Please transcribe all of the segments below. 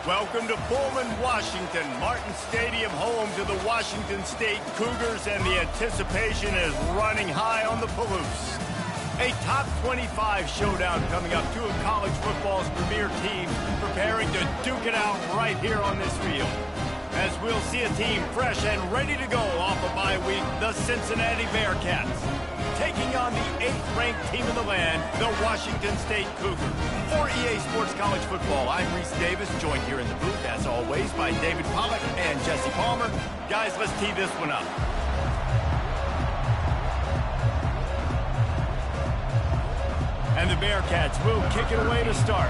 Welcome to Pullman, Washington, Martin Stadium, home to the Washington State Cougars, and the anticipation is running high on the Palouse. A top 25 showdown coming up, two of college football's premier teams preparing to duke it out right here on this field. As we'll see a team fresh and ready to go off a bye week, the Cincinnati Bearcats, taking on the 8th-ranked team in the land, the Washington State Cougars. For EA Sports College Football, I'm Reese Davis, joined here in the booth, as always, by David Pollack and Jesse Palmer. Guys, let's tee this one up. And the Bearcats will kick it away to start.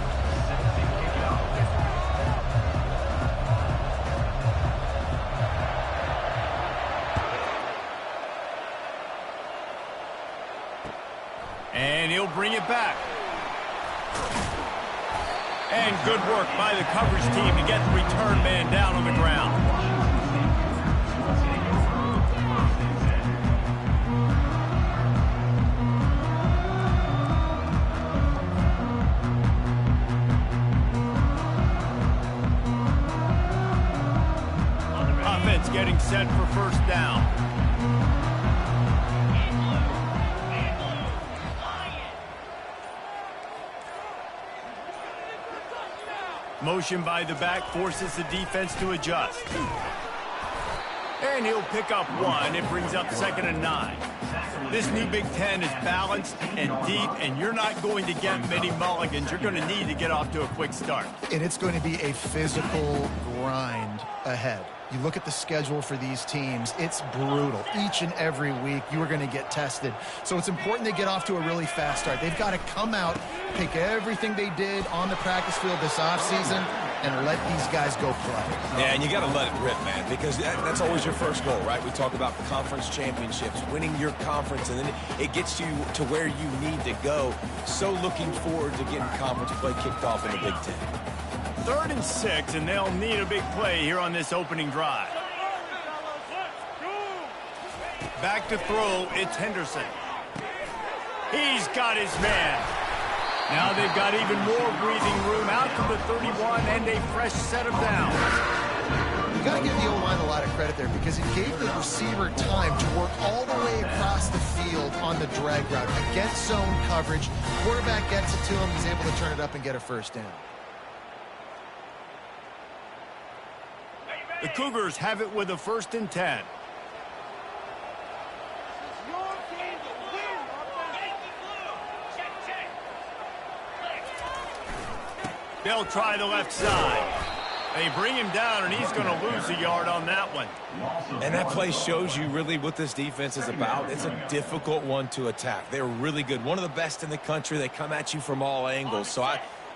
And he'll bring it back. And good work by the coverage team to get the return man down on the ground. Offense getting set for first down. Motion by the back forces the defense to adjust. And he'll pick up one. It brings up 2nd and 9. This new Big Ten is balanced and deep, and you're not going to get many mulligans. You're going to need to get off to a quick start. And it's going to be a physical grind ahead. You look at the schedule for these teams, it's brutal. Each and every week, you are going to get tested. So it's important they get off to a really fast start. They've got to come out, take everything they did on the practice field this offseason, and let these guys go play. Yeah, and you got to let it rip, man, because that's always your first goal, right? We talk about conference championships, winning your conference, and then it gets you to where you need to go. So looking forward to getting conference play kicked off in the Big Ten. 3rd and 6, and they'll need a big play here on this opening drive. Back to throw, it's Henderson. He's got his man. Now they've got even more breathing room out to the 31 and a fresh set of downs. You got to give the O-line a lot of credit there because it gave the receiver time to work all the way across the field on the drag route against zone coverage. Quarterback gets it to him. He's able to turn it up and get a first down. The Cougars have it with a 1st and 10. They'll try the left side. They bring him down, and he's going to lose a yard on that one. And that play shows you really what this defense is about. It's a difficult one to attack. They're really good. One of the best in the country. They come at you from all angles. So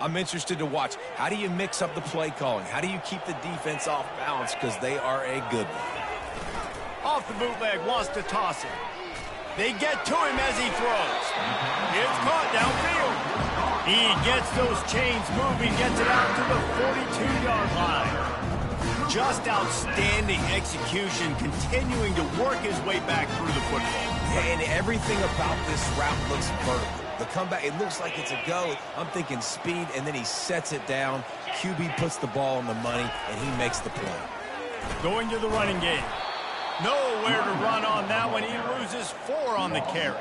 I'm interested to watch. How do you mix up the play calling? How do you keep the defense off balance? Because they are a good one. Off the bootleg, wants to toss it. They get to him as he throws. It's caught downfield. He gets those chains moving, gets it out to the 42-yard line. Just outstanding execution, continuing to work his way back through the football. Yeah, and everything about this route looks vertical. The comeback, it looks like it's a go. I'm thinking speed, and then he sets it down. QB puts the ball on the money, and he makes the play. Going to the running game. Nowhere to run on that one. He loses 4 on the carry.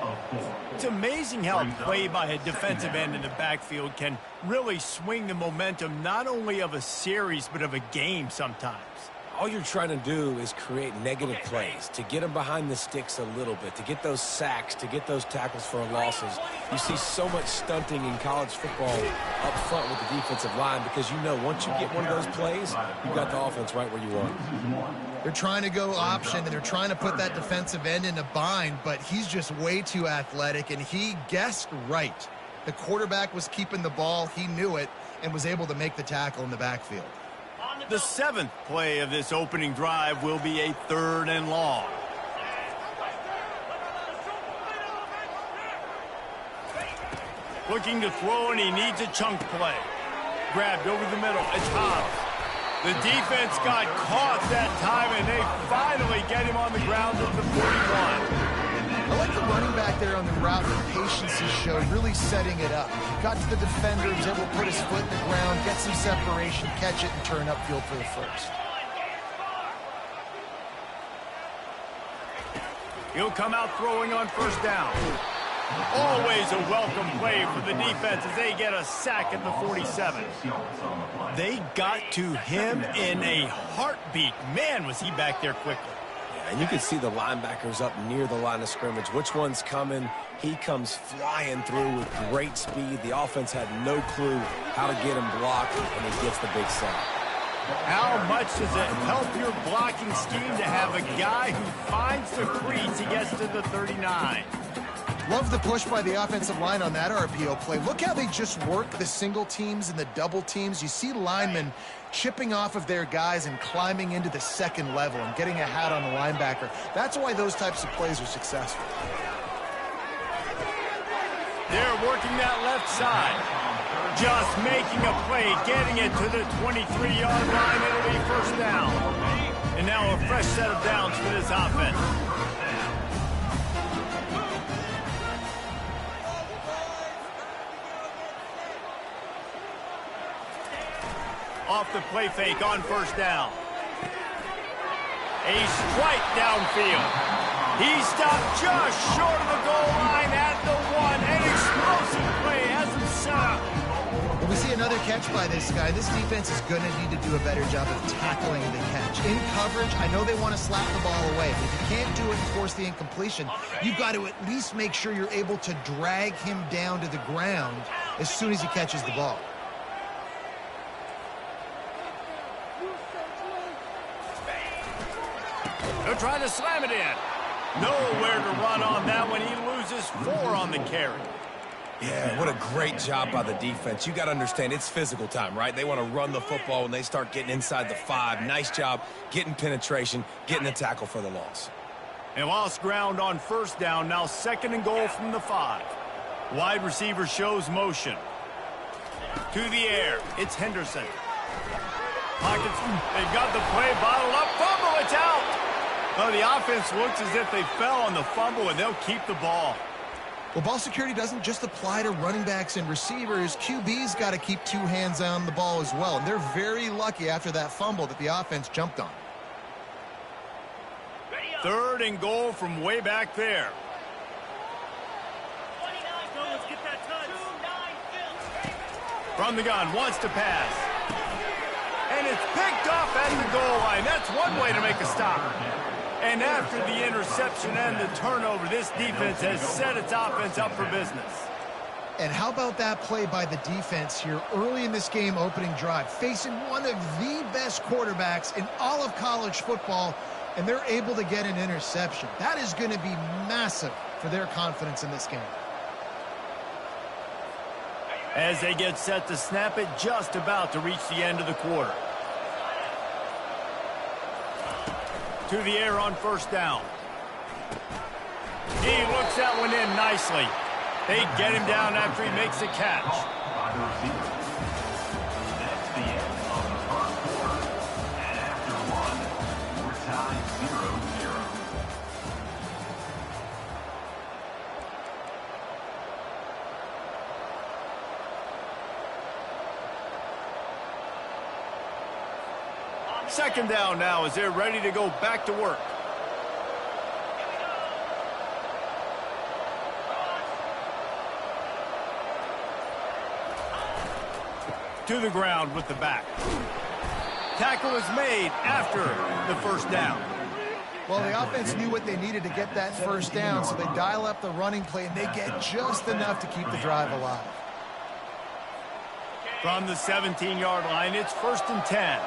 It's amazing how a play by a defensive end in the backfield can really swing the momentum not only of a series but of a game sometimes. All you're trying to do is create negative plays, to get them behind the sticks a little bit, to get those sacks, to get those tackles for losses. You see so much stunting in college football up front with the defensive line because you know once you get one of those plays, you've got the offense right where you want it. They're trying to go option, and they're trying to put that defensive end in a bind, but he's just way too athletic, and he guessed right. The quarterback was keeping the ball. He knew it and was able to make the tackle in the backfield. The 7th play of this opening drive will be a 3rd and long. Looking to throw, and he needs a chunk play. Grabbed over the middle. It's Hobbs. The defense got caught that time, and they finally get him on the ground at the 41. I like the running back there on the route, the patience he showed, really setting it up. Got to the defender, was able to put his foot in the ground, get some separation, catch it, and turn upfield for the first. He'll come out throwing on first down. Always a welcome play for the defense as they get a sack at the 47. They got to him in a heartbeat. Man, was he back there quickly. Yeah, and you can see the linebackers up near the line of scrimmage. Which one's coming? He comes flying through with great speed. The offense had no clue how to get him blocked, and he gets the big sack. How much does it help your blocking scheme to have a guy who finds the crease, he gets to the 39? Love the push by the offensive line on that RPO play. Look how they just work the single teams and the double teams. You see linemen chipping off of their guys and climbing into the second level and getting a hat on the linebacker. That's why those types of plays are successful. They're working that left side. Just making a play, getting it to the 23-yard line. It'll be first down. And now a fresh set of downs for this offense. Off the play fake on first down. A strike downfield. He stopped just short of the goal line at the 1. An explosive play has him set up. When we see another catch by this guy, this defense is going to need to do a better job of tackling the catch. In coverage, I know they want to slap the ball away, but if you can't do it and force the incompletion, you've got to at least make sure you're able to drag him down to the ground as soon as he catches the ball. They're trying to slam it in. Nowhere to run on that one. He loses 4 on the carry. Yeah, what a great job by the defense. You got to understand, it's physical time, right? They want to run the football when they start getting inside the 5. Nice job getting penetration, getting the tackle for the loss. They lost ground on first down. Now 2nd and goal from the 5. Wide receiver shows motion. To the air. It's Henderson. Pockets. They've got the play bottled up. Fumble. It's out. Oh, the offense looks as if they fell on the fumble, and they'll keep the ball. Well, ball security doesn't just apply to running backs and receivers. QB's got to keep 2 hands on the ball as well. And they're very lucky after that fumble that the offense jumped on. 3rd and goal from way back there. From the gun, wants to pass. And it's picked off at the goal line. That's one way to make a stop. And after the interception and the turnover, this defense has set its offense up for business. And how about that play by the defense here early in this game opening drive, facing one of the best quarterbacks in all of college football, and they're able to get an interception. That is going to be massive for their confidence in this game. As they get set to snap it, just about to reach the end of the quarter. To the air on first down. He looks that one in nicely. They get him down after he makes a catch. That's the end of the first quarter. And after 1, we're tied 0-0. Second down now as they're ready to go back to work. To the ground with the back. Tackle is made after the first down. Well, the offense knew what they needed to get that first down, so they dial up the running play, and they get just enough to keep the drive alive. From the 17-yard line, it's 1st and 10.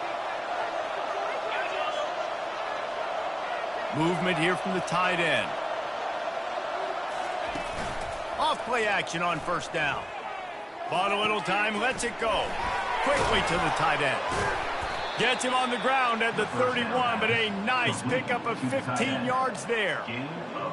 Movement here from the tight end. Off play action on first down. Bought a little time, lets it go. Quickly to the tight end. Gets him on the ground at the 31, but a nice pickup of 15 yards there.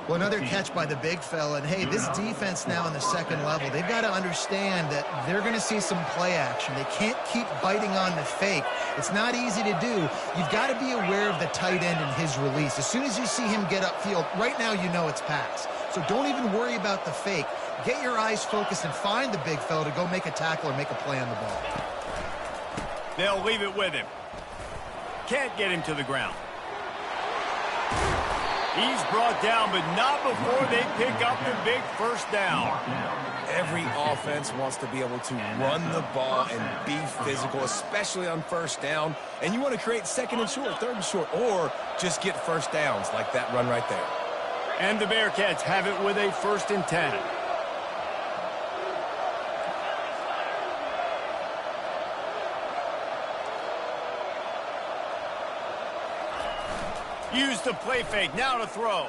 Well, another catch by the big fella. And, hey, this defense now in the second level, they've got to understand that they're going to see some play action. They can't keep biting on the fake. It's not easy to do. You've got to be aware of the tight end and his release. As soon as you see him get upfield, right now you know it's pass. So don't even worry about the fake. Get your eyes focused and find the big fella to go make a tackle or make a play on the ball. They'll leave it with him. Can't get him to the ground. He's brought down, but not before they pick up the big first down. Every offense wants to be able to run the ball and be physical, especially on first down. And you want to create second and short, third and short, or just get first downs like that run right there. And the Bearcats have it with a 1st and 10. Use the play fake, now to throw.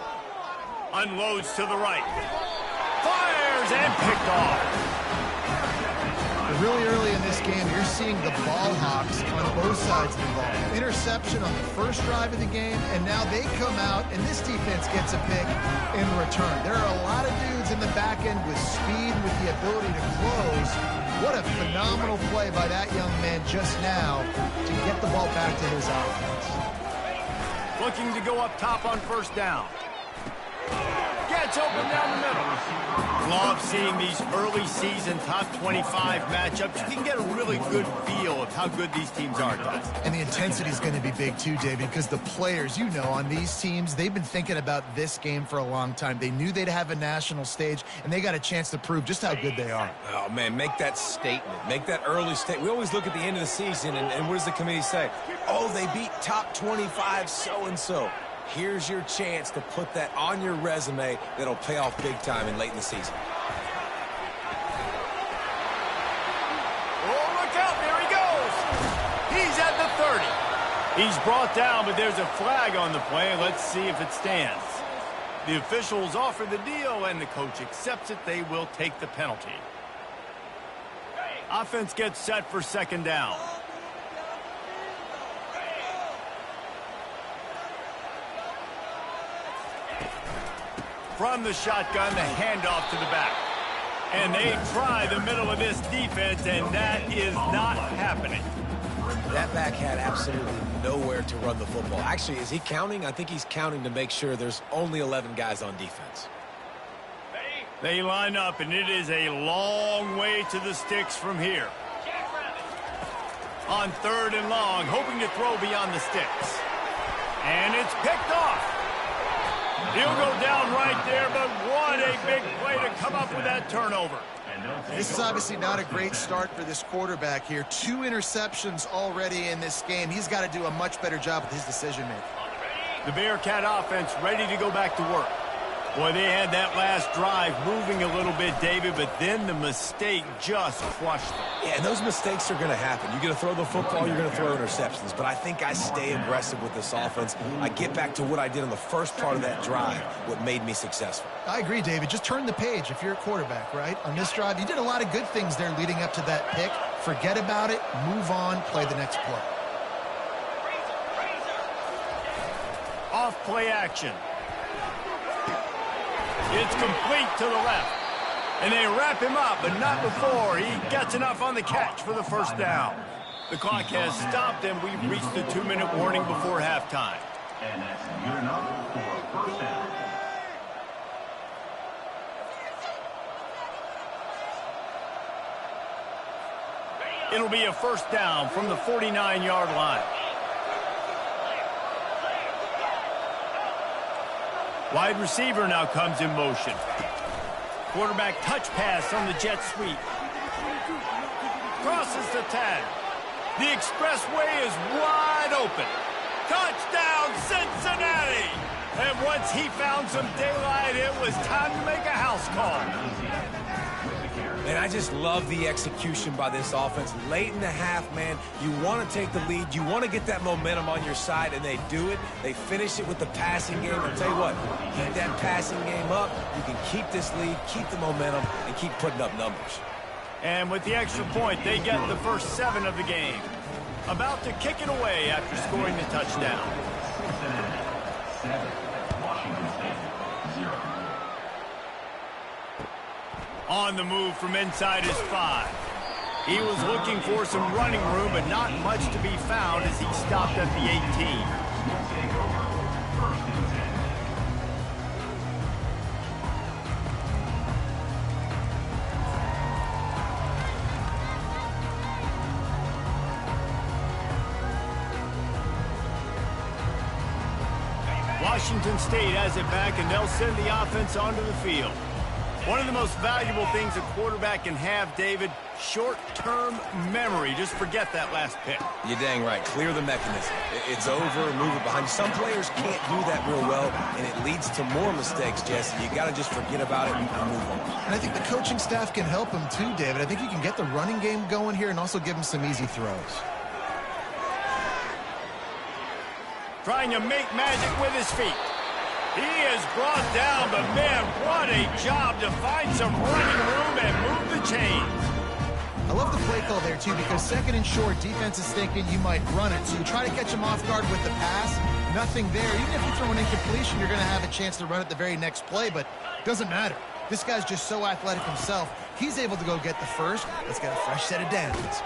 Unloads to the right. Fires and picked off. Really early in this game, you're seeing the ball hawks on both sides of the ball. Interception on the first drive of the game, and now they come out, and this defense gets a pick in return. There are a lot of dudes in the back end with speed, with the ability to close. What a phenomenal play by that young man just now to get the ball back to his offense. Looking to go up top on first down. Gets open down the middle. Love seeing these early season top 25 matchups. You can get a really good feel of how good these teams are, guys. And the intensity is going to be big too, David, because the players, you know, on these teams, they've been thinking about this game for a long time. They knew they'd have a national stage, and they got a chance to prove just how good they are. Oh, man, make that statement. Make that early statement. We always look at the end of the season, and what does the committee say? Oh, they beat top 25 so-and-so. Here's your chance to put that on your resume that'll pay off big time and late in the season. Oh, look out, there he goes. He's at the 30. He's brought down, but there's a flag on the play. Let's see if it stands. The officials offer the deal, and the coach accepts it. They will take the penalty. Offense gets set for 2nd down. From the shotgun, the handoff to the back. And they try the middle of this defense, and that is not happening. That back had absolutely nowhere to run the football. Actually, is he counting? I think he's counting to make sure there's only 11 guys on defense. They line up, and it is a long way to the sticks from here. On 3rd and long, hoping to throw beyond the sticks. And it's picked off. He'll go down right there, but what a big play to come up with that turnover. This is obviously not a great start for this quarterback here. 2 interceptions already in this game. He's got to do a much better job with his decision-making. The Bearcat offense ready to go back to work. Boy, they had that last drive moving a little bit, David, but then the mistake just crushed them. Yeah, and those mistakes are going to happen. You're going to throw the football, you're going to throw interceptions. But I think I stay aggressive with this offense. I get back to what I did in the first part of that drive, what made me successful. I agree, David. Just turn the page if you're a quarterback, right? On this drive, you did a lot of good things there leading up to that pick. Forget about it, move on, play the next play. Off play action. It's complete to the left. And they wrap him up, but not before he gets enough on the catch for the first down. The clock has stopped, and we've reached the 2-minute warning before halftime. And that's good enough for a first down. It'll be a first down from the 49-yard line. Wide receiver now comes in motion. Quarterback touch pass on the jet sweep. Crosses the 10. The expressway is wide open. Touchdown, Cincinnati! And once he found some daylight, it was time to make a house call. Man, I just love the execution by this offense. Late in the half, man, you want to take the lead. You want to get that momentum on your side, and they do it. They finish it with the passing game. I'll tell you what, keep that passing game up. You can keep this lead, keep the momentum, and keep putting up numbers. And with the extra point, they get the first 7 of the game. About to kick it away after scoring the touchdown. 7, Washington State, 0. On the move from inside his 5. He was looking for some running room, but not much to be found as he stopped at the 18. Washington State has it back, and they'll send the offense onto the field. One of the most valuable things a quarterback can have, David, short-term memory. Just forget that last pick. You're dang right. Clear the mechanism. It's over, move it behind you. Some players can't do that real well, and it leads to more mistakes, Jesse. You got to just forget about it and move on. And I think the coaching staff can help him too, David. I think you can get the running game going here and also give him some easy throws. Trying to make magic with his feet. He is brought down, but man, what a job to find some running room and move the chains. I love the play call there, too, because second and short, defense is thinking you might run it. So you try to catch him off guard with the pass. Nothing there. Even if you throw an incompletion, you're going to have a chance to run it the very next play, but it doesn't matter. This guy's just so athletic himself. He's able to go get the first. Let's get a fresh set of downs.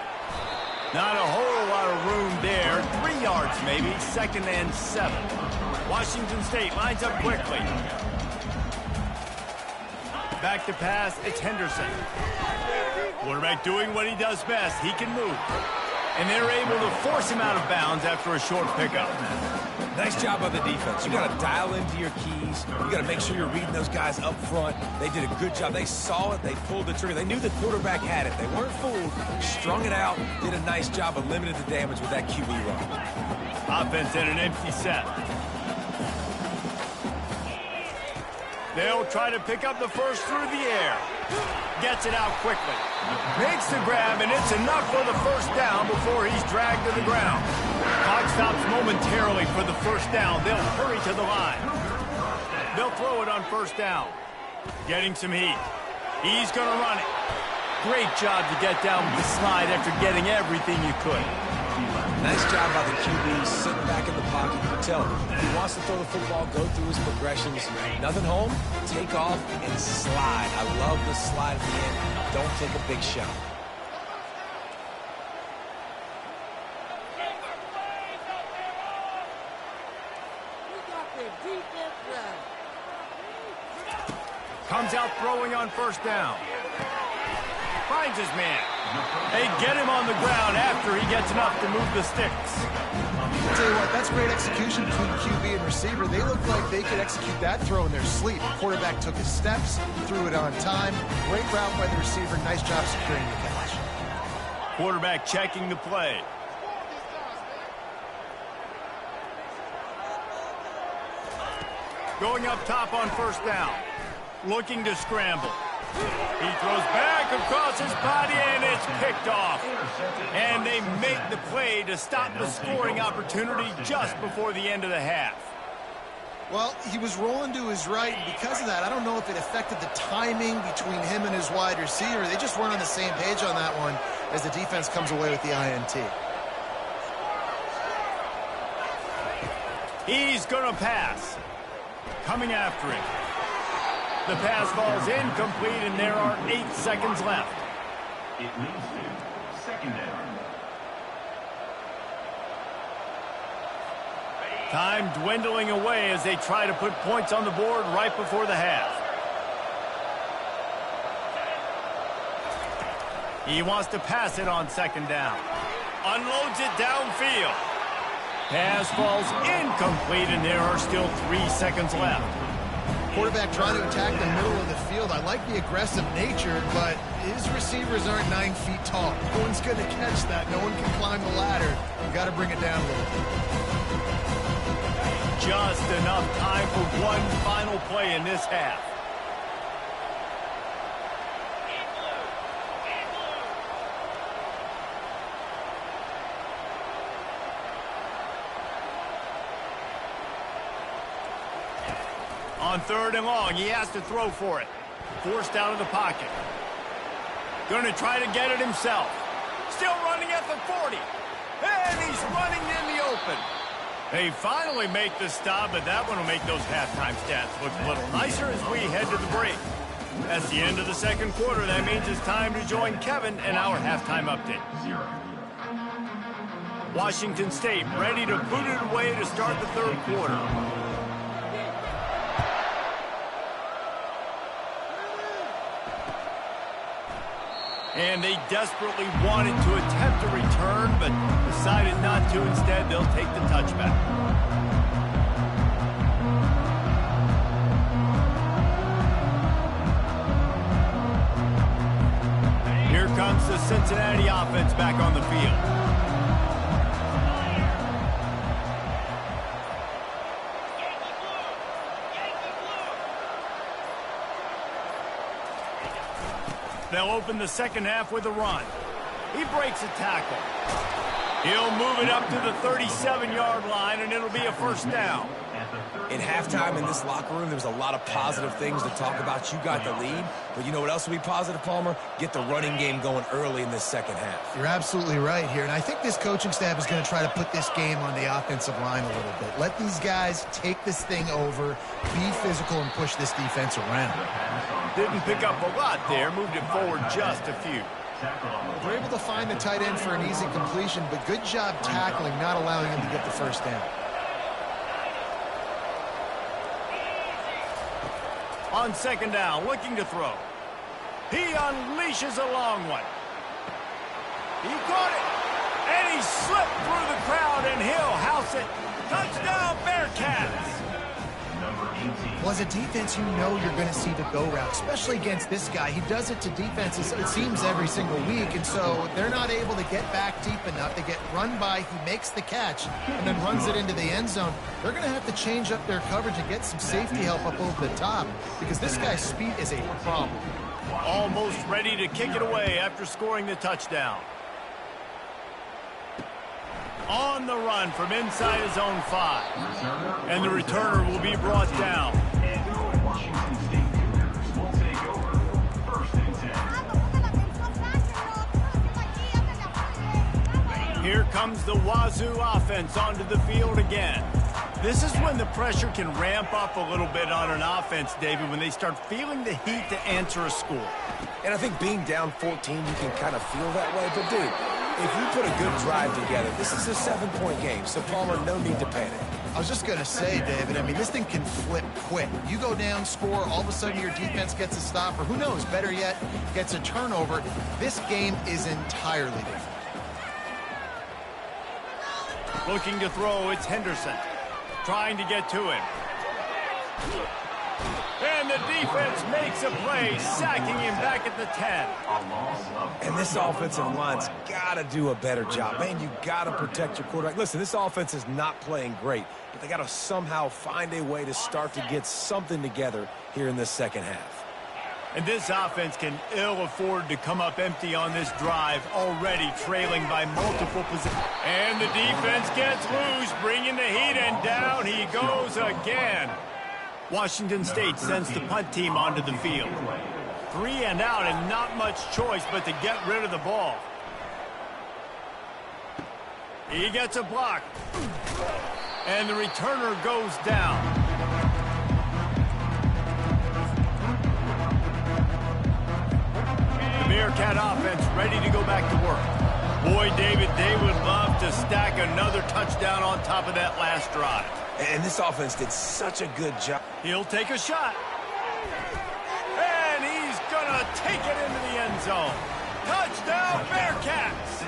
Not a whole lot of room there. 3 yards maybe. 2nd and 7. Washington State lines up quickly. Back to pass. It's Henderson. Quarterback doing what he does best. He can move. And they're able to force him out of bounds after a short pickup. Nice job by the defense. You got to dial into your keys. You got to make sure you're reading those guys up front. They did a good job. They saw it. They pulled the trigger. They knew the quarterback had it. They weren't fooled. Strung it out. Did a nice job of limiting the damage with that QB run. Offense in an empty set. They'll try to pick up the first through the air. Gets it out quickly. Makes the grab, and it's enough for the first down before he's dragged to the ground. Clock stops momentarily for the first down. They'll hurry to the line. They'll throw it on first down. Getting some heat. He's going to run it. Great job to get down with the slide after getting everything you could. Nice job by the QB, sitting back in the pocket. You can tell he wants to throw the football, go through his progressions. Nothing home, take off, and slide. I love the slide at the end. Don't take a big shot. Comes out throwing on first down. Finds his man. They get him on the ground after he gets enough to move the sticks. I'll tell you what, that's great execution between QB and receiver. They look like they could execute that throw in their sleep. The quarterback took his steps, threw it on time. Great route by the receiver. Nice job securing the catch. Quarterback checking the play. Going up top on first down. Looking to scramble. He throws back across his body, and it's picked off. And they make the play to stop the scoring opportunity just before the end of the half. Well, he was rolling to his right, and because of that, I don't know if it affected the timing between him and his wide receiver. They just weren't on the same page on that one as the defense comes away with the INT. He's going to pass. Coming after it. The pass falls incomplete, and there are 8 seconds left. It leads to 2nd down. Time dwindling away as they try to put points on the board right before the half. He wants to pass it on 2nd down. Unloads it downfield. Pass falls incomplete, and there are still 3 seconds left. Quarterback trying to attack the middle of the field. I like the aggressive nature, but his receivers aren't 9 feet tall. No one's going to catch that. No one can climb the ladder. You got to bring it down a little bit. Just enough time for one final play in this half. On 3rd and long, he has to throw for it. Forced out of the pocket. Going to try to get it himself. Still running at the 40. And he's running in the open. They finally make the stop, but that one will make those halftime stats look a little nicer as we head to the break. That's the end of the 2nd quarter. That means it's time to join Kevin and our halftime update. Washington State ready to boot it away to start the 3rd quarter. And they desperately wanted to attempt a return, but decided not to. Instead, they'll take the touchback. the Cincinnati offense back on the field. They'll open the second half with a run. He breaks a tackle. He'll move it up to the 37-yard line, and it'll be a first down. In halftime in this locker room, there was a lot of positive things to talk about. You got the lead, but you know what else will be positive, Palmer? Get the running game going early in this second half. You're absolutely right here, and I think this coaching staff is going to try to put this game on the offensive line a little bit. Let these guys take this thing over, be physical, and push this defense around. Didn't pick up a lot there, moved it forward just a few. They're able to find the tight end for an easy completion, but good job tackling, not allowing him to get the first down. On second down, looking to throw. He unleashes a long one. He caught it, and he slipped through the crowd, and he'll house it. Touchdown, Bearcats! Well, as a defense, you know you're going to see the go route, especially against this guy. He does it to defenses, it seems, every single week, and so they're not able to get back deep enough. They get run by, he makes the catch, and then runs it into the end zone. They're going to have to change up their coverage and get some safety help up over the top, because this guy's speed is a problem. Almost ready to kick it away after scoring the touchdown. On the run from inside his own 5. And the returner will be brought down. Washington State Cougars will take over. First and 10. Here comes the Wazzu offense onto the field again. This is when the pressure can ramp up a little bit on an offense, David, when they start feeling the heat to answer a score. And I think being down 14, you can kind of feel that way. But, dude, if you put a good drive together, this is a 7-point game. So, Palmer, no need to panic. I was just going to say, David, I mean, this thing can flip quick. You go down, score, all of a sudden your defense gets a stop, or who knows, better yet, gets a turnover. This game is entirely different. Looking to throw, it's Henderson. Trying to get to him. And the defense makes a play, sacking him back at the 10. And this offensive line's got to do a better job. Man, you got to protect your quarterback. Listen, this offense is not playing great, but they got to somehow find a way to start to get something together here in this second half. And this offense can ill afford to come up empty on this drive, already trailing by multiple positions. And the defense gets loose, bringing the heat, and down he goes again. Washington State sends the punt team onto the field. 3 and out, and not much choice but to get rid of the ball. He gets a block. And the returner goes down. Bearcat offense ready to go back to work. Boy, David, they would love to stack another touchdown on top of that last drive. And this offense did such a good job. He'll take a shot. And he's going to take it into the end zone. Touchdown, Bearcats!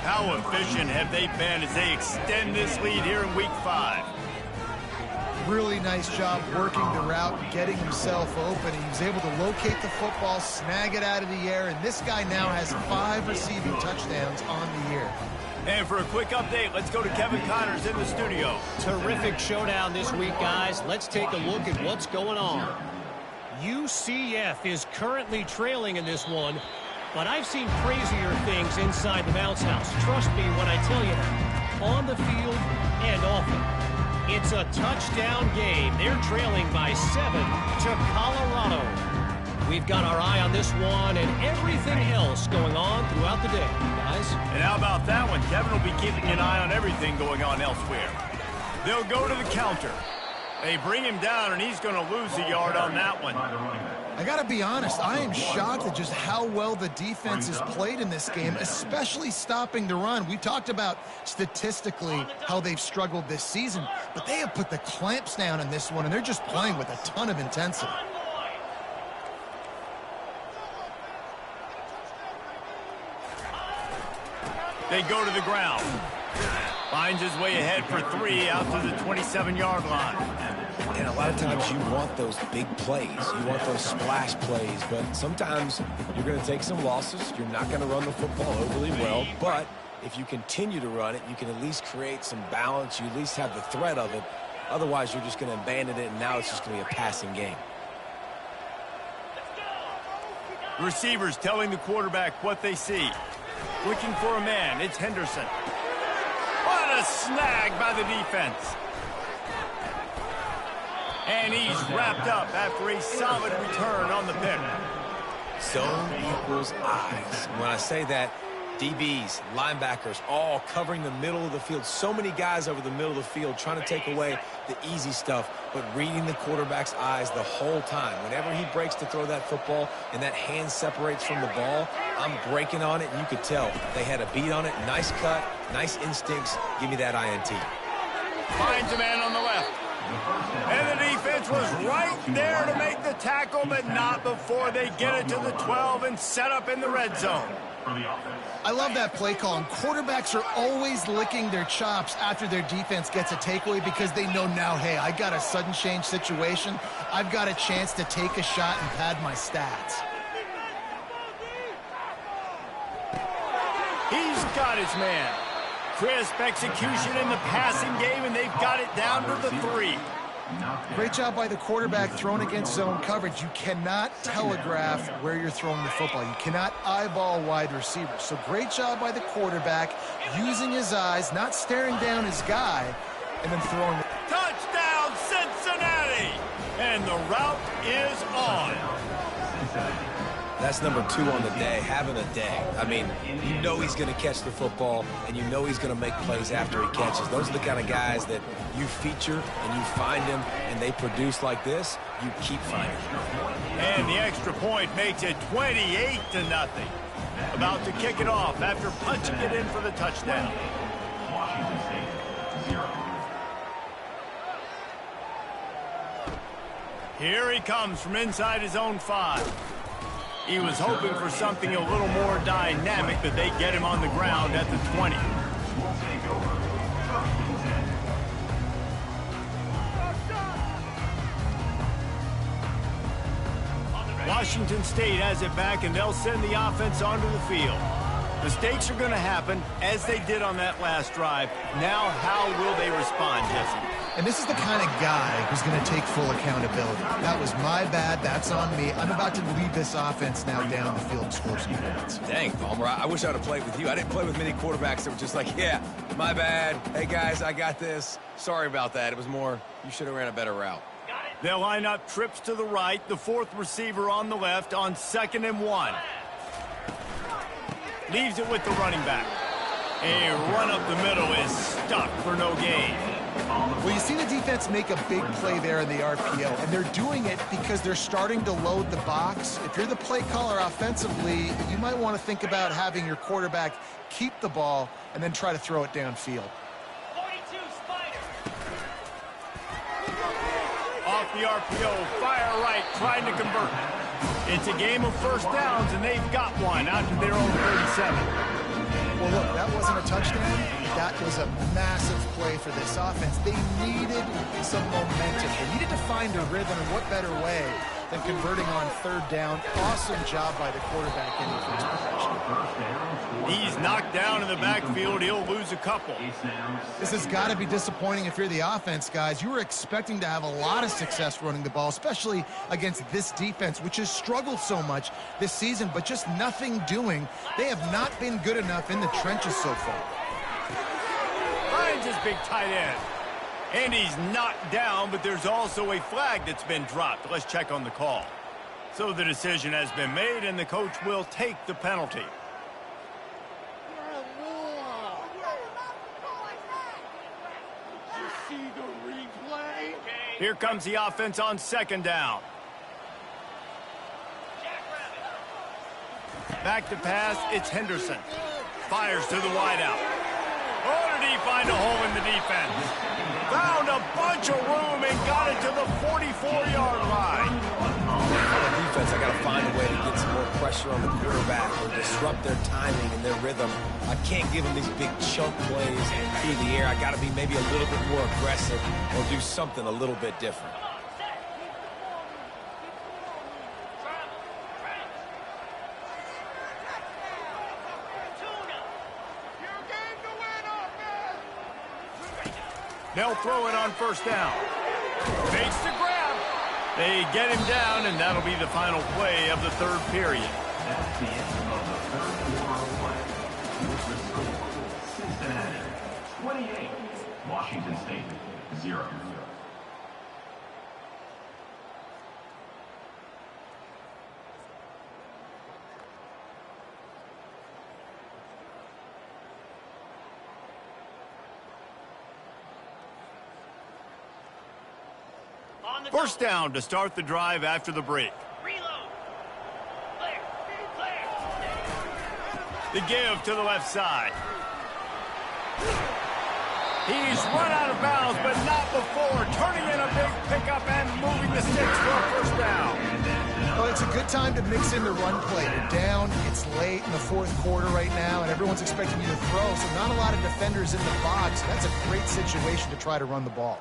How efficient have they been as they extend this lead here in Week 5? Really nice job working the route, getting himself open. He was able to locate the football, snag it out of the air, and this guy now has 5 receiving touchdowns on the year. And for a quick update, let's go to Kevin Connors in the studio. Terrific showdown this week, guys. Let's take a look at what's going on. UCF is currently trailing in this one, but I've seen crazier things inside the bounce house. Trust me when I tell you that. On the field and off it. It's a touchdown game. They're trailing by 7 to Colorado. We've got our eye on this one and everything else going on throughout the day, guys. And how about that one? Kevin will be keeping an eye on everything going on elsewhere. They'll go to the counter. They bring him down, and he's going to lose a yard on that one. I got to be honest, I am shocked at just how well the defense has played in this game, especially stopping the run. We talked about statistically how they've struggled this season, but they have put the clamps down in this one, and they're just playing with a ton of intensity. They go to the ground. Finds his way ahead for 3 out to the 27-yard line. And a lot of times you want those big plays. You want those splash plays. But sometimes you're going to take some losses. You're not going to run the football overly well. But if you continue to run it, you can at least create some balance. You at least have the threat of it. Otherwise, you're just going to abandon it, and now it's just going to be a passing game. Receivers telling the quarterback what they see. Looking for a man. It's Henderson. What a snag by the defense. And he's wrapped up after a solid return on the pick. Zone equals eyes. When I say that, DBs, linebackers, all covering the middle of the field. So many guys over the middle of the field trying to take away the easy stuff, but reading the quarterback's eyes the whole time. Whenever he breaks to throw that football and that hand separates from the ball, I'm breaking on it, and you could tell they had a beat on it. Nice cut, nice instincts. Give me that INT. Finds a man on the left. And the defense was right there to make the tackle, but not before they get it to the 12 and set up in the red zone. I love that play call, and quarterbacks are always licking their chops after their defense gets a takeaway because they know now, hey, I got a sudden change situation. I've got a chance to take a shot and pad my stats. He's got his man. Crisp execution in the passing game, and they've got it down to the 3. Great job by the quarterback thrown against zone coverage. You cannot telegraph where you're throwing the football. You cannot eyeball wide receivers. So great job by the quarterback using his eyes, not staring down his guy, and then throwing it. Touchdown, Cincinnati! And the route is on. That's number 2 on the day, having a day. I mean, you know he's going to catch the football, and you know he's going to make plays after he catches. Those are the kind of guys that you feature and you find them, and they produce like this, you keep finding them. And the extra point makes it 28-0. About to kick it off after punching it in for the touchdown. Washington State, 0. Here he comes from inside his own 5. He was hoping for something a little more dynamic, but they get him on the ground at the 20. Washington State has it back, and they'll send the offense onto the field. Mistakes are going to happen, as they did on that last drive. Now, how will they respond, Jesse? And this is the kind of guy who's going to take full accountability. That was my bad. That's on me. I'm about to lead this offense now down the field and score some points. Dang, Palmer, I wish I would have played with you. I didn't play with many quarterbacks that were just like, yeah, my bad. Hey, guys, I got this. Sorry about that. It was more, you should have ran a better route. They'll line up trips to the right, the 4th receiver on the left on 2nd and 1. Leaves it with the running back. A run up the middle is stuck for no gain. Well, you see the defense make a big play there in the RPO, and they're doing it because they're starting to load the box. If you're the play caller offensively, you might want to think about having your quarterback keep the ball and then try to throw it downfield. Off the RPO, fire right, trying to convert. It's a game of first downs, and they've got one out to their own 37. Well, look, that wasn't a touchdown. That was a massive play for this offense. They needed some momentum. They needed to find a rhythm, and what better way than converting on 3rd down. Awesome job by the quarterback in the first possession. He's knocked down in the backfield. He'll lose a couple. This has got to be disappointing if you're the offense, guys. You were expecting to have a lot of success running the ball, especially against this defense, which has struggled so much this season, but just nothing doing. They have not been good enough in the trenches so far. Finds his big tight end. And he's knocked down, but there's also a flag that's been dropped. Let's check on the call. So the decision has been made, and the coach will take the penalty. Here comes the offense on 2nd down. Back to pass, it's Henderson. Fires to the wideout. Oh, did he find a hole in the defense? Found a bunch of room and got it to the 44-yard line. For the defense, I got to find a way to get some more pressure on the quarterback or disrupt their timing and their rhythm. I can't give them these big chunk plays through the air. I got to be maybe a little bit more aggressive or do something a little bit different. They'll throw it on first down. Fakes the grab. They get him down, and that'll be the final play of the third period. That's the end of the third quarter of play. With the score, Cincinnati 28, Washington State 0. First down to start the drive after the break. Reload. Clear. Clear. The give to the left side. He's run out of bounds, but not before turning in a big pickup and moving the sticks for a first down. Well, it's a good time to mix in the run play. You're down, it's late in the fourth quarter right now, and everyone's expecting you to throw, so not a lot of defenders in the box. That's a great situation to try to run the ball.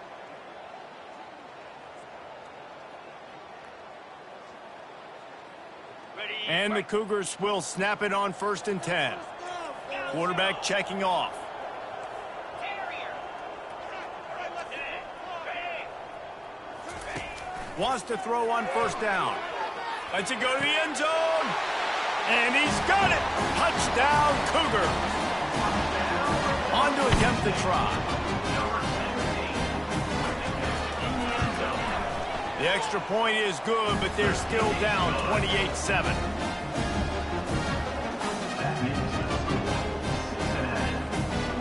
And the Cougars will snap it on 1st and 10. Quarterback checking off. Wants to throw on first down. Lets it go to the end zone. And he's got it. Touchdown, Cougar. On to attempt the try. The extra point is good, but they're still down 28-7.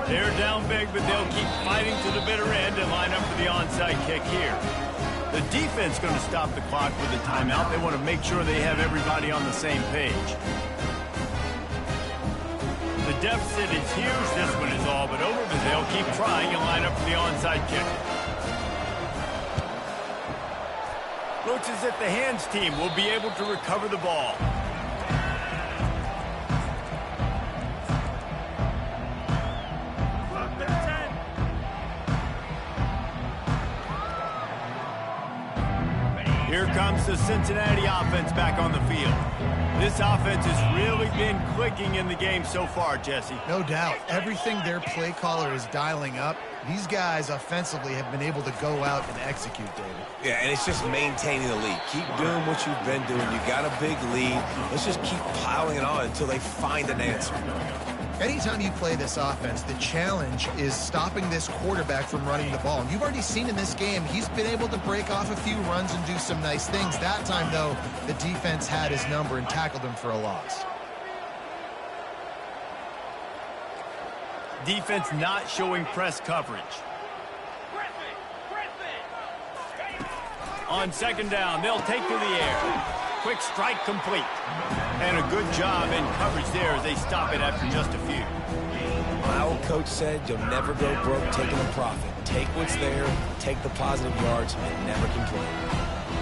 They're down big, but they'll keep fighting to the bitter end and line up for the onside kick here. The defense going to stop the clock with a timeout. They want to make sure they have everybody on the same page. The deficit is huge. This one is all but over, but they'll keep trying and line up for the onside kick. Looks as if the hands team will be able to recover the ball. Here comes the Cincinnati offense back on the field. This offense has really been clicking in the game so far, Jesse. No doubt. Everything their play caller is dialing up, these guys offensively have been able to go out and execute, David. Yeah, and it's just maintaining the lead. Keep doing what you've been doing. You got a big lead. Let's just keep piling it on until they find an answer. Anytime you play this offense, the challenge is stopping this quarterback from running the ball. And you've already seen in this game, he's been able to break off a few runs and do some nice things. That time, though, the defense had his number and tackled him for a loss. Defense not showing press coverage. On second down, they'll take to the air. Quick strike complete. And a good job in coverage there as they stop it after just a few. My old coach said you'll never go broke taking a profit. Take what's there, take the positive yards, and never complain.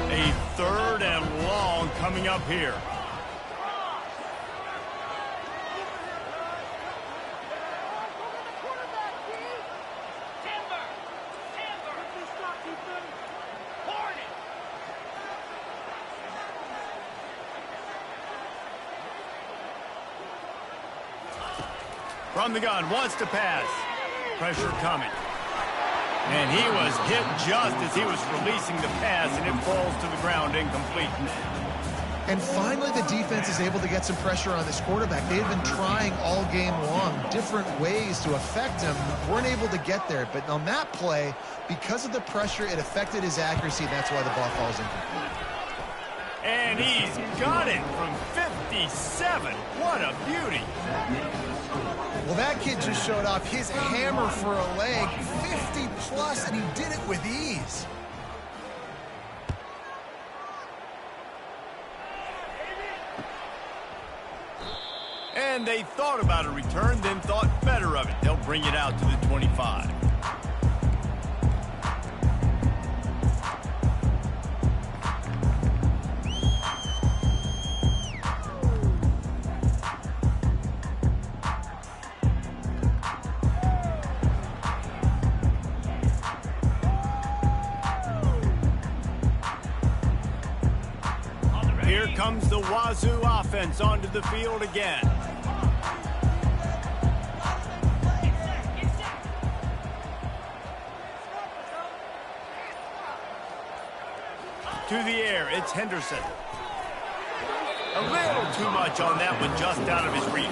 A third and long coming up here. From the gun, wants to pass. Pressure coming. And he was hit just as he was releasing the pass, and it falls to the ground incomplete. And finally, the defense is able to get some pressure on this quarterback. They've been trying all game long different ways to affect him. Weren't able to get there. But on that play, because of the pressure, it affected his accuracy. That's why the ball falls incomplete. And he's got it from 57. What a beauty. Well, that kid just showed off his hammer for a leg, 50-plus, and he did it with ease. And they thought about a return, then thought better of it. They'll bring it out to the 25. Here comes the Wazzu offense onto the field again. to the air. It's Henderson. A little too much on that one, just out of his reach.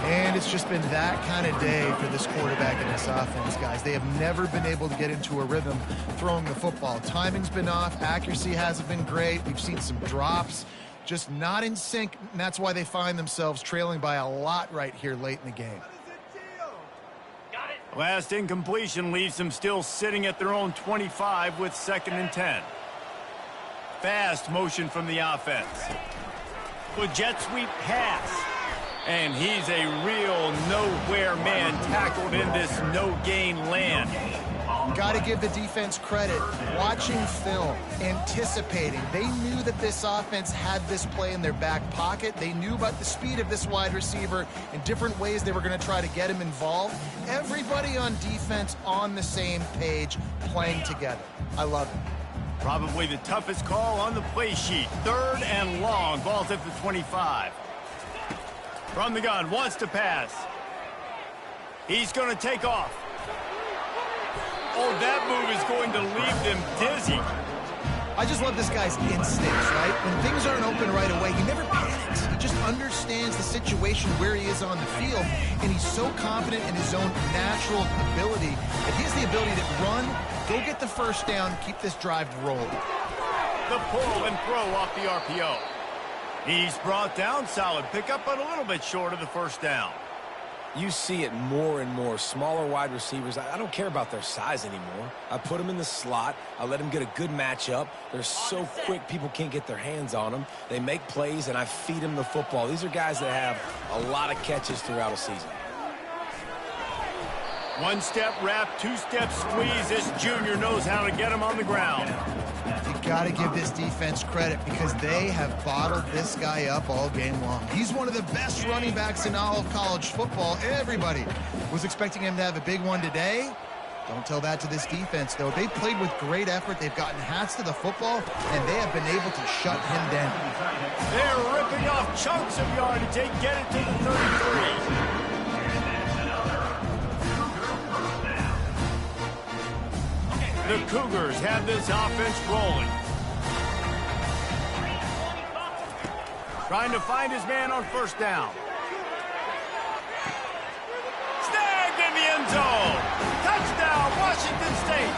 And it's just been that kind of day for this quarterback and this offense, guys. They have never been able to get into a rhythm throwing the football. Timing's been off. Accuracy hasn't been great. We've seen some drops. Just not in sync, and that's why they find themselves trailing by a lot right here late in the game. Last incompletion leaves them still sitting at their own 25 with 2nd and 10. Fast motion from the offense. A jet sweep pass. And he's a real nowhere man tackled in this no-gain land. Got to give the defense credit. Watching film, anticipating. They knew that this offense had this play in their back pocket. They knew about the speed of this wide receiver and different ways they were going to try to get him involved. Everybody on defense on the same page, playing together. I love it. Probably the toughest call on the play sheet. 3rd and long. Ball's at the 25. From the gun, wants to pass. He's going to take off. Oh, that move is going to leave them dizzy. I just love this guy's instincts, right? When things aren't open right away, he never panics. He just understands the situation where he is on the field, and he's so confident in his own natural ability that he has the ability to run, go get the first down, keep this drive rolling. The pull and throw off the RPO. He's brought down. Solid pickup, but a little bit short of the first down. You see it more and more. Smaller wide receivers, I don't care about their size anymore. I put them in the slot. I let them get a good matchup. They're so quick, people can't get their hands on them. They make plays, and I feed them the football. These are guys that have a lot of catches throughout a season. 1-step wrap, 2-step squeeze. This junior knows how to get him on the ground. You got to give this defense credit because they have bottled this guy up all game long. He's one of the best running backs in all of college football. Everybody was expecting him to have a big one today. Don't tell that to this defense, though. They played with great effort. They've gotten hats to the football, and they have been able to shut him down. They're ripping off chunks of yardage. They get it to the 33. The Cougars have this offense rolling. Trying to find his man on first down. Snagged in the end zone. Touchdown, Washington State.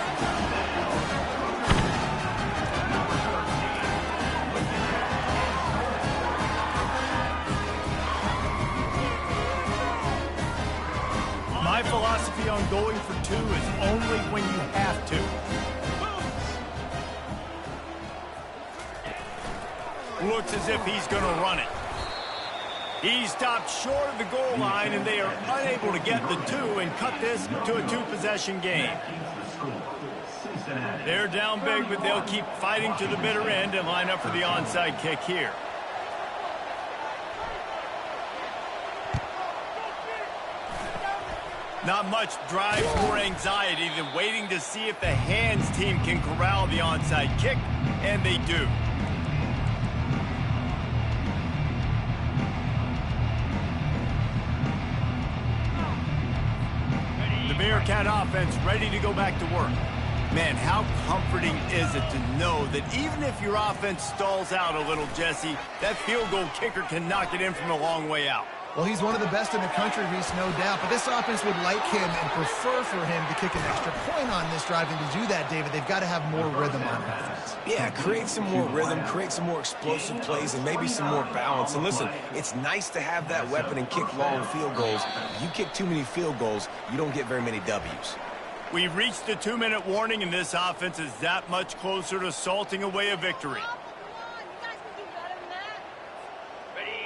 My philosophy on going for 2 is only when you have to. Looks as if he's going to run it. He stopped short of the goal line, and they are unable to get the 2 and cut this to a 2-possession game. They're down big, but they'll keep fighting to the bitter end and line up for the onside kick here. Not much drive or anxiety than waiting to see if the hands team can corral the onside kick, and they do. The Bearcat offense ready to go back to work. Man, how comforting is it to know that even if your offense stalls out a little, Jesse, that field goal kicker can knock it in from a long way out. Well, he's one of the best in the country, Reese, no doubt. But this offense would like him and prefer for him to kick an extra point on this drive. And to do that, David, they've got to have more rhythm on offense. Yeah, create some more rhythm, create some more explosive plays, and maybe some more balance. And listen, it's nice to have that weapon and kick long field goals. If you kick too many field goals, you don't get very many W's. We've reached the 2-minute warning, and this offense is that much closer to salting away a victory.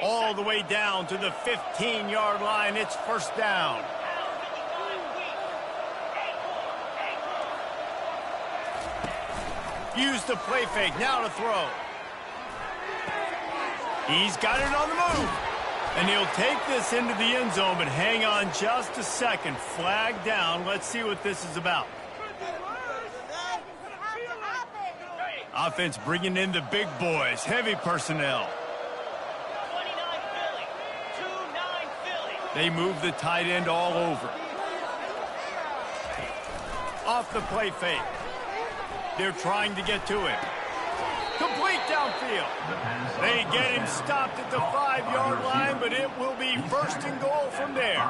All the way down to the 15-yard line. It's first down. Use the play fake. Now to throw. He's got it on the move. And he'll take this into the end zone, but hang on just a second. Flag down. Let's see what this is about. Offense bringing in the big boys. Heavy personnel. They move the tight end all over. Off the play fake. They're trying to get to him. Complete downfield. They get him stopped at the 5-yard line, but it will be first and goal from there.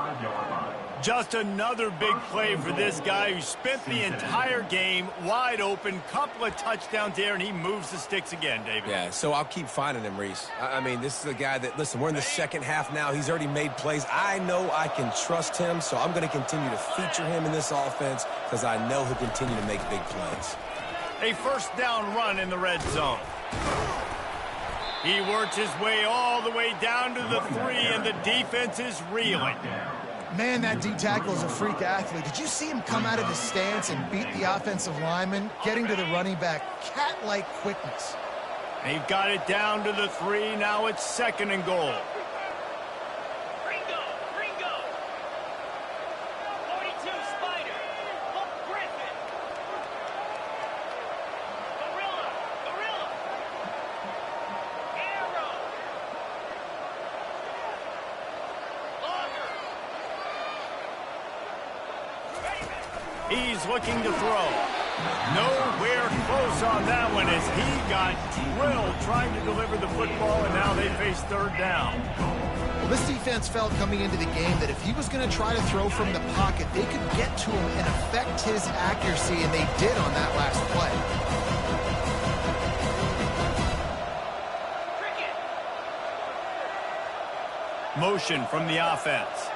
Just another big play for this guy who spent the entire game wide open. Couple of touchdowns there, and he moves the sticks again, David. Yeah, so I'll keep finding him, Reese. I mean, this is a guy that, listen, we're in the second half now. He's already made plays. I know I can trust him, so I'm going to continue to feature him in this offense because I know he'll continue to make big plays. A first down run in the red zone. He works his way all the way down to the 3, and the defense is reeling. Man, that D-tackle is a freak athlete. Did you see him come out of his stance and beat the offensive lineman, getting to the running back? Cat-like quickness. They've got it down to the 3. Now it's second and goal. Ringo. 42 Spider. Griffin. Gorilla. Arrow. He's looking to throw. Nowhere close on that one as he got drilled trying to deliver the football, and now they face third down. Well, this defense felt coming into the game that if he was going to try to throw from the pocket, they could get to him and affect his accuracy, and they did on that last play. Motion from the offense.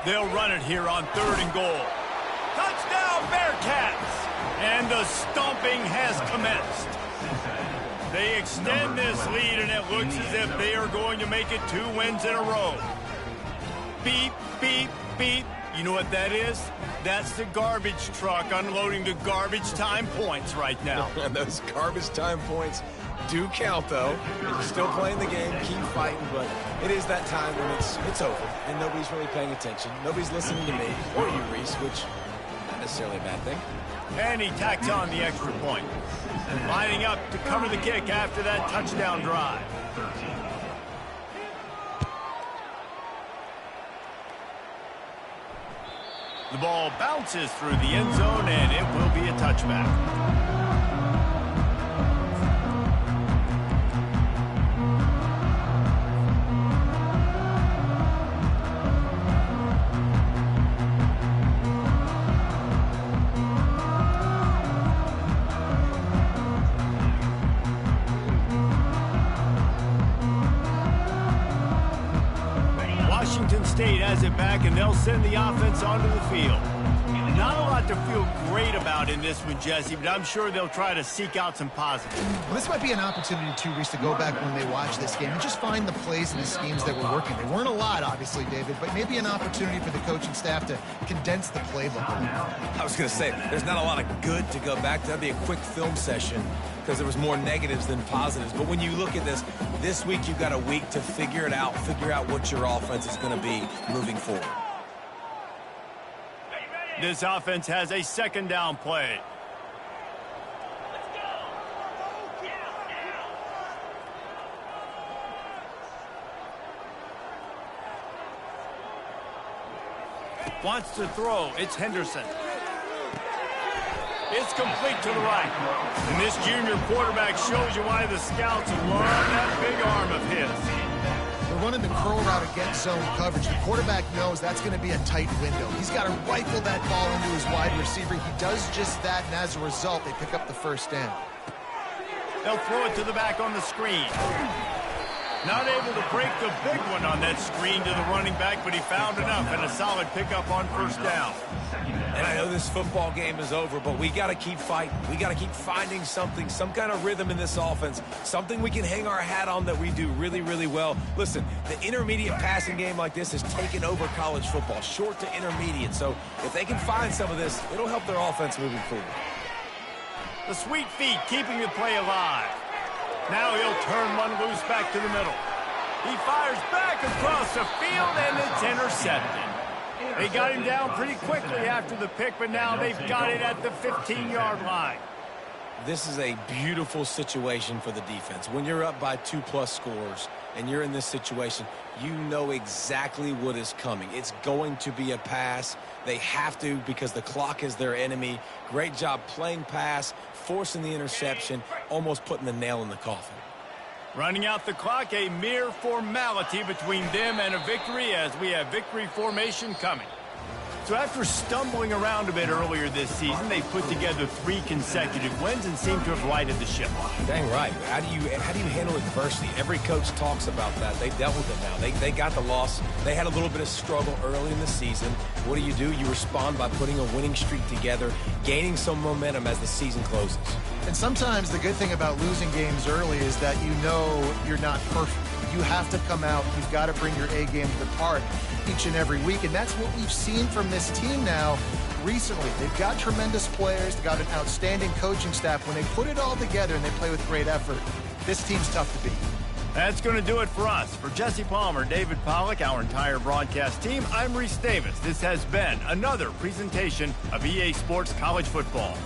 They'll run it here on third and goal. Touchdown, Bearcats! And the stomping has commenced. They extend this lead, and it looks as if they are going to make it 2 wins in a row. Beep, beep, beep. You know what that is? That's the garbage truck unloading the garbage time points right now. And those garbage time points do count, though. You're still playing the game, keep fighting, but it is that time when it's over, and nobody's really paying attention. Nobody's listening to me or you, Reese, which is not necessarily a bad thing. And he tacks on the extra point. Lining up to cover the kick after that touchdown drive. The ball bounces through the end zone, and it will be a touchback. Washington State has it back, and they'll send the offense onto the field. Not a lot to feel great about in this one, Jesse, but I'm sure they'll try to seek out some positives. Well, this might be an opportunity, too, Reese, to go back when they watch this game and just find the plays and the schemes that were working. They weren't a lot, obviously, David, but maybe an opportunity for the coaching staff to condense the playbook a little. I was going to say, there's not a lot of good to go back to. That'd be a quick film session because there was more negatives than positives. But when you look at this week you've got a week to figure it out, figure out what your offense is going to be moving forward. This offense has a second down play. Let's go. Wants to throw. It's Henderson. It's complete to the right. And this junior quarterback shows you why the scouts love that big arm of his. They're running the curl route against zone coverage. The quarterback knows that's going to be a tight window. He's got to rifle that ball into his wide receiver. He does just that, and as a result, they pick up the first down. They'll throw it to the back on the screen. Not able to break the big one on that screen to the running back, but he found enough and a solid pickup on first down. And I know this football game is over, but we got to keep fighting. We got to keep finding something, some kind of rhythm in this offense, something we can hang our hat on that we do really, really well. Listen, the intermediate passing game like this has taken over college football, short to intermediate. So if they can find some of this, it'll help their offense moving forward. The sweet feet keeping the play alive. Now he'll turn one loose back to the middle. He fires back across the field, and it's intercepted. They got him down pretty quickly after the pick, but now they've got it at the 15-yard line. This is a beautiful situation for the defense. When you're up by 2+ scores, and you're in this situation, you know exactly what is coming. It's going to be a pass. They have to because the clock is their enemy. Great job playing pass, forcing the interception, almost putting the nail in the coffin. Running out the clock, a mere formality between them and a victory as we have victory formation coming. So after stumbling around a bit earlier this season, they put together 3 consecutive wins and seem to have righted the ship. Dang right. How do you handle adversity? Every coach talks about that. They dealt with it now. They got the loss. They had a little bit of struggle early in the season. What do? You respond by putting a winning streak together, gaining some momentum as the season closes. And sometimes the good thing about losing games early is that you know you're not perfect. You have to come out. You've got to bring your A game to the park each and every week. And that's what we've seen from this team now recently. They've got tremendous players. They've got an outstanding coaching staff. When they put it all together and they play with great effort, this team's tough to beat. That's going to do it for us. For Jesse Palmer, David Pollack, our entire broadcast team, I'm Reese Davis. This has been another presentation of EA Sports College Football.